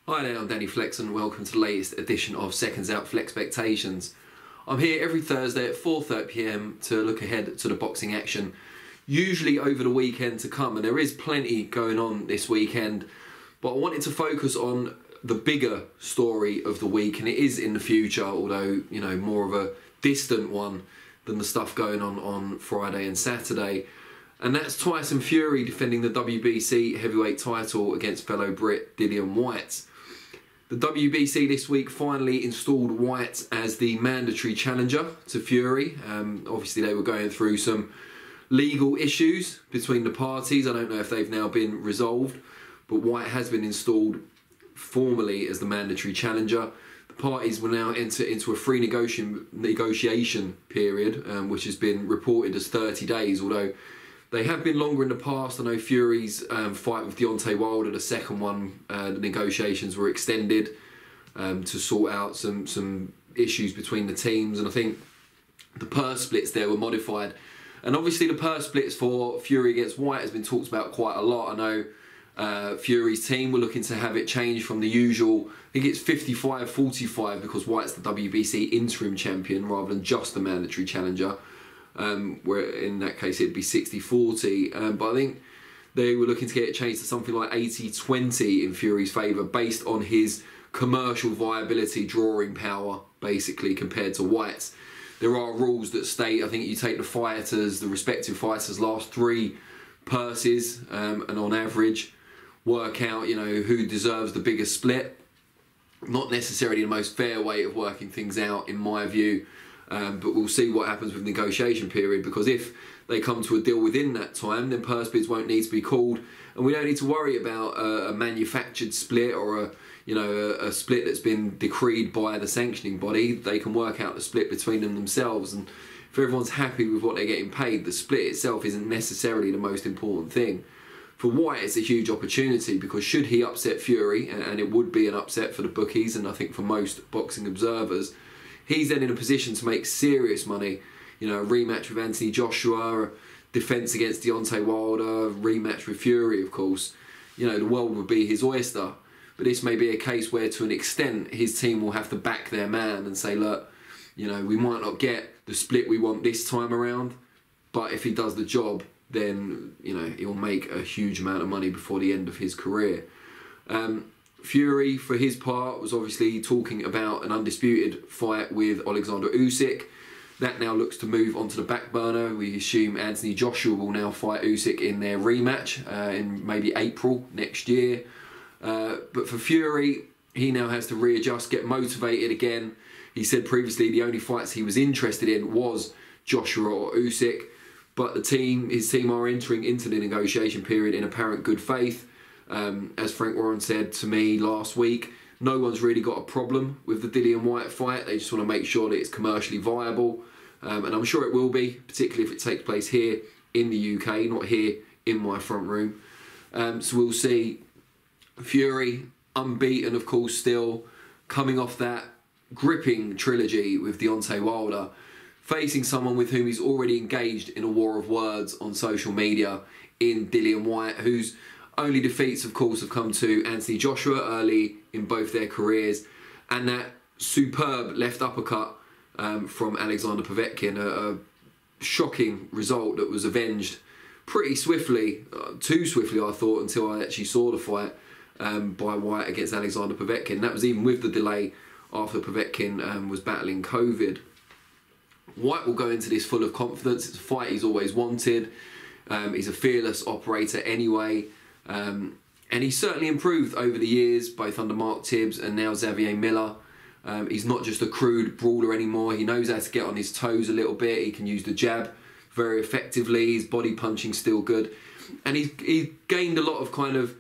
Hi there, I'm Danny Flexen. Welcome to the latest edition of SecondsOut FLEXpectations. I'm here every Thursday at 4:30 PM to look ahead to the boxing action, usually over the weekend to come, and there is plenty going on this weekend, but I wanted to focus on the bigger story of the week, and it is in the future, although, you know, more of a distant one than the stuff going on Friday and Saturday. And that's Tyson Fury defending the WBC heavyweight title against fellow Brit Dillian Whyte. The WBC this week finally installed Whyte as the mandatory challenger to Fury. Obviously they were going through some legal issues between the parties. I don't know if they've now been resolved, but Whyte has been installed formally as the mandatory challenger. The parties will now enter into a free negotiation period, which has been reported as 30 days, although they have been longer in the past. I know Fury's fight with Deontay Wilder, the second one, the negotiations were extended to sort out some issues between the teams, and I think the purse splits there were modified. And obviously the purse splits for Fury against Whyte has been talked about quite a lot. I know Fury's team were looking to have it changed from the usual, I think it's 55-45, because Whyte's the WBC interim champion rather than just the mandatory challenger. Where in that case it'd be 60-40, but I think they were looking to get it changed to something like 80-20 in Fury's favour, based on his commercial viability, drawing power, basically, compared to Whyte's. There are rules that state, I think you take the respective fighters' last three purses, and on average work out, you know, who deserves the biggest split. Not necessarily the most fair way of working things out, in my view. But we'll see what happens with the negotiation period, because if they come to a deal within that time, then purse bids won't need to be called, and we don't need to worry about a manufactured split or a split that's been decreed by the sanctioning body. They can work out the split between them themselves, and if everyone's happy with what they're getting paid, the split itself isn't necessarily the most important thing. For Whyte, it's a huge opportunity, because should he upset Fury, and it would be an upset for the bookies and I think for most boxing observers, he's then in a position to make serious money. You know, a rematch with Anthony Joshua, a defence against Deontay Wilder, a rematch with Fury, of course. You know, the world would be his oyster. But this may be a case where, to an extent, his team will have to back their man and say, look, you know, we might not get the split we want this time around, but if he does the job, then, you know, he'll make a huge amount of money before the end of his career. Fury, for his part, was obviously talking about an undisputed fight with Alexander Usyk. That now looks to move onto the back burner. We assume Anthony Joshua will now fight Usyk in their rematch in maybe April next year. But for Fury, he now has to readjust, get motivated again. He said previously the only fights he was interested in was Joshua or Usyk, but his team are entering into the negotiation period in apparent good faith. As Frank Warren said to me last week, no one's really got a problem with the Dillian Whyte fight. They just want to make sure that it's commercially viable, and I'm sure it will be, particularly if it takes place here in the UK, not here in my front room. So we'll see. Fury, unbeaten of course still, coming off that gripping trilogy with Deontay Wilder, facing someone with whom he's already engaged in a war of words on social media in Dillian Whyte, whose only defeats, of course, have come to Anthony Joshua early in both their careers, and that superb left uppercut from Alexander Povetkin, a shocking result that was avenged pretty swiftly, too swiftly I thought, until I actually saw the fight by Whyte against Alexander Povetkin. That was even with the delay after Povetkin was battling COVID. Whyte will go into this full of confidence. It's a fight he's always wanted. He's a fearless operator anyway. And he's certainly improved over the years, both under Mark Tibbs and now Xavier Miller. He's not just a crude brawler anymore. He knows how to get on his toes a little bit. He can use the jab very effectively. His body punching's still good. And he's gained a lot of kind of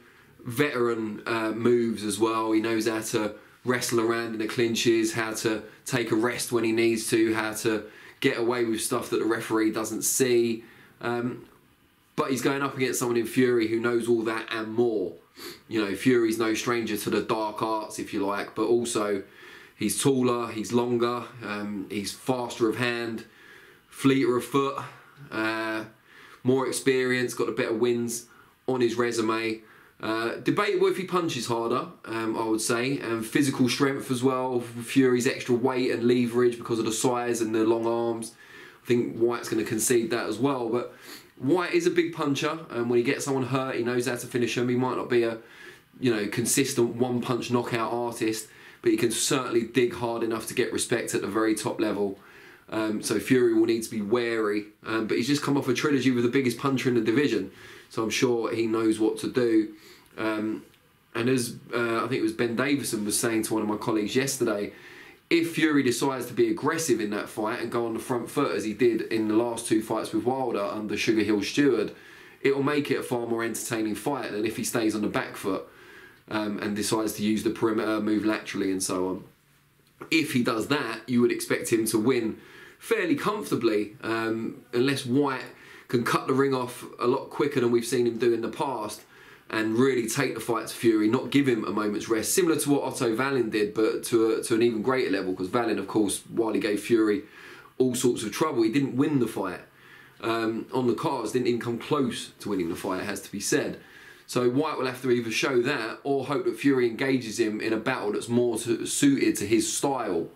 veteran moves as well. He knows how to wrestle around in the clinches, how to take a rest when he needs to, how to get away with stuff that the referee doesn't see. But he's going up against someone in Fury who knows all that and more. You know, Fury's no stranger to the dark arts, if you like, but also he's taller, he's longer, he's faster of hand, fleeter of foot, more experience, got a better wins on his resume. Debatable if he punches harder, I would say, and physical strength as well. Fury's extra weight and leverage because of the size and the long arms. I think Whyte's going to concede that as well. But Whyte is a big puncher, and when he gets someone hurt, he knows how to finish them. He might not be a consistent one-punch knockout artist, but he can certainly dig hard enough to get respect at the very top level. So Fury will need to be wary, but he's just come off a trilogy with the biggest puncher in the division, so I'm sure he knows what to do. And as I think it was Ben Davison was saying to one of my colleagues yesterday, if Fury decides to be aggressive in that fight and go on the front foot as he did in the last 2 fights with Wilder under Sugar Hill Stewart, it will make it a far more entertaining fight than if he stays on the back foot and decides to use the perimeter, move laterally and so on. If he does that, you would expect him to win fairly comfortably, unless Whyte can cut the ring off a lot quicker than we've seen him do in the past and really take the fight to Fury, not give him a moment's rest, similar to what Otto Wallin did, but to an even greater level, because Wallin, of course, while he gave Fury all sorts of trouble, he didn't win the fight. On the cards, didn't even come close to winning the fight, it has to be said. So Whyte will have to either show that or hope that Fury engages him in a battle that's more suited to his style.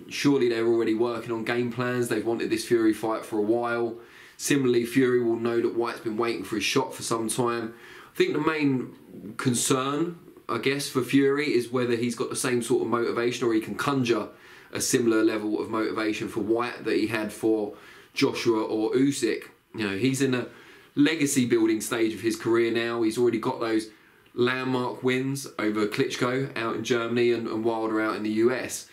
Surely they're already working on game plans. They've wanted this Fury fight for a while. Similarly, Fury will know that Whyte's been waiting for his shot for some time. I think the main concern, I guess, for Fury is whether he's got the same sort of motivation or he can conjure a similar level of motivation for Whyte that he had for Joshua or Usyk. He's in a legacy building stage of his career now. He's already got those landmark wins over Klitschko out in Germany and Wilder out in the US.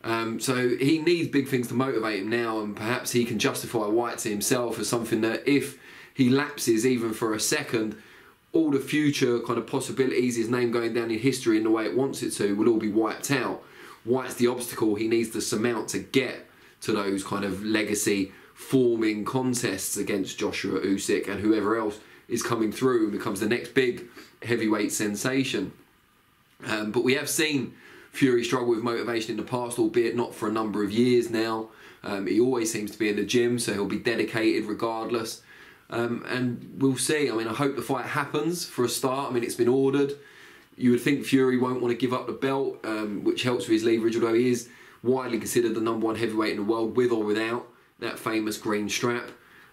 So he needs big things to motivate him now, and perhaps he can justify Whyte to himself as something that if he lapses even for a second, all the future kind of possibilities, his name going down in history in the way it wants it to, will all be wiped out. Whyte's the obstacle he needs to surmount to get to those kind of legacy forming contests against Joshua, Usyk and whoever else is coming through and becomes the next big heavyweight sensation. But we have seen Fury struggle with motivation in the past, albeit not for a number of years now. He always seems to be in the gym, so he'll be dedicated regardless. And we'll see. I hope the fight happens for a start. It's been ordered. You would think Fury won't want to give up the belt, which helps with his leverage, although he is widely considered the #1 heavyweight in the world, with or without that famous green strap.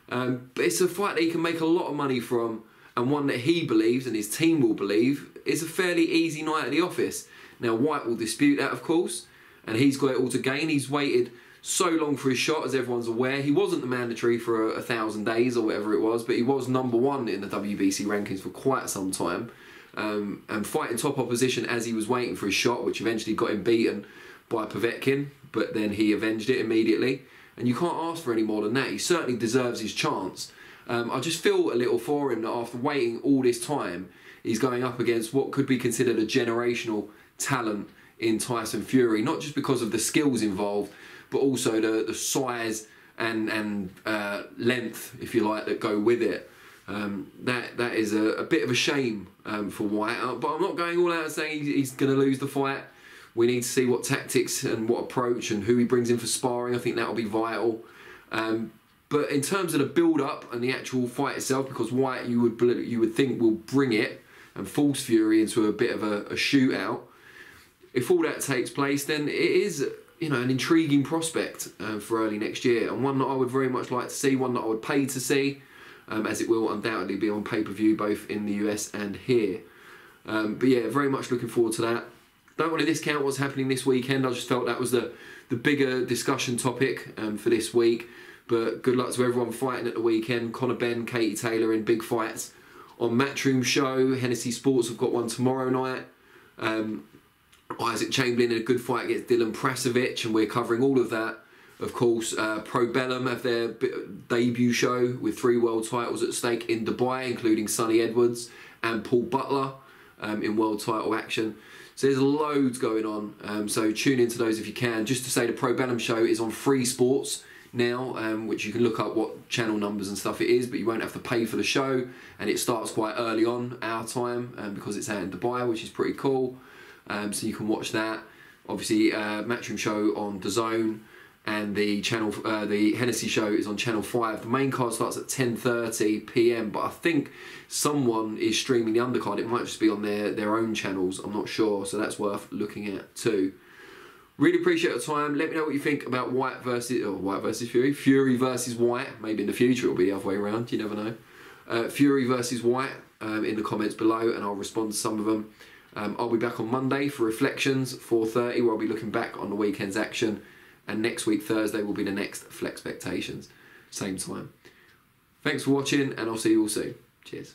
But it's a fight that he can make a lot of money from, and one that he believes, and his team will believe, is a fairly easy night at the office. Now, Whyte will dispute that, of course, and he's got it all to gain. He's waited so long for his shot, as everyone's aware. He wasn't the mandatory for 1,000 days or whatever it was, but he was #1 in the WBC rankings for quite some time, and fighting top opposition as he was waiting for his shot, which eventually got him beaten by Povetkin, but then he avenged it immediately. And you can't ask for any more than that. He certainly deserves his chance. I just feel a little for him that after waiting all this time, he's going up against what could be considered a generational talent in Tyson Fury, not just because of the skills involved, but also the size and length, if you like, that go with it. That is a bit of a shame for Whyte, but I'm not going all out and saying he's going to lose the fight. We need to see what tactics and what approach and who he brings in for sparring. I think that will be vital. But in terms of the build-up and the actual fight itself, because Whyte you would think will bring it and force Fury into a bit of a shootout. If all that takes place, then it is an intriguing prospect for early next year, and one that I would very much like to see, one that I would pay to see, as it will undoubtedly be on pay-per-view both in the US and here. But yeah, very much looking forward to that. Don't want to discount what's happening this weekend. I just felt that was the bigger discussion topic for this week. But good luck to everyone fighting at the weekend. Conor Benn, Katie Taylor in big fights on Matchroom Show. Hennessy Sports have got one tomorrow night. Isaac Chamberlain in a good fight against Dylan Prasovic, and we're covering all of that. Of course, Pro Bellum have their debut show with 3 world titles at stake in Dubai, including Sonny Edwards and Paul Butler in world title action. So there's loads going on, so tune into those if you can. Just to say, the Pro Bellum show is on Free Sports now, which you can look up what channel numbers and stuff it is, but you won't have to pay for the show, and it starts quite early on our time because it's out in Dubai, which is pretty cool. So you can watch that. Obviously, Matchroom Show on DAZN, and the the Hennessy show is on Channel 5. The main card starts at 10:30 PM, but I think someone is streaming the undercard. It might just be on their own channels, I'm not sure, so that's worth looking at too. Really appreciate your time. Let me know what you think about Whyte versus Fury. Fury versus Whyte. Maybe in the future it'll be the other way around, you never know. Fury versus Whyte in the comments below, and I'll respond to some of them. I'll be back on Monday for Reflections, 4:30, where I'll be looking back on the weekend's action. And next week, Thursday, will be the next FLEXpectations. Same time. Thanks for watching, and I'll see you all soon. Cheers.